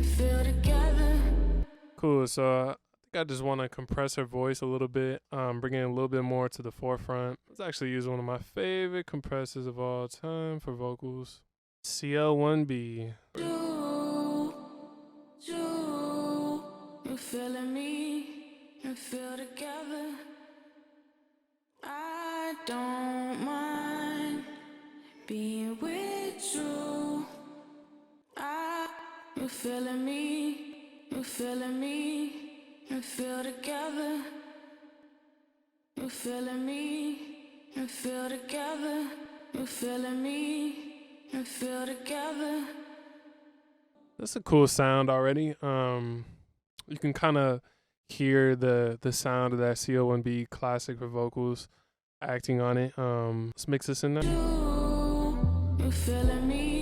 feel together. Cool. So I think I just want to compress her voice a little bit, bring it a little bit more to the forefront. Let's actually use one of my favorite compressors of all time for vocals, CL1B. You feeling me and feel together. I don't mind being with you. You feeling me, you feeling me and feel together. You feeling me and feel together. You feeling me and feel together. That's a cool sound already. You can kind of hear the sound of that CO1B classic for vocals acting on it. Let's mix this in there. You feeling me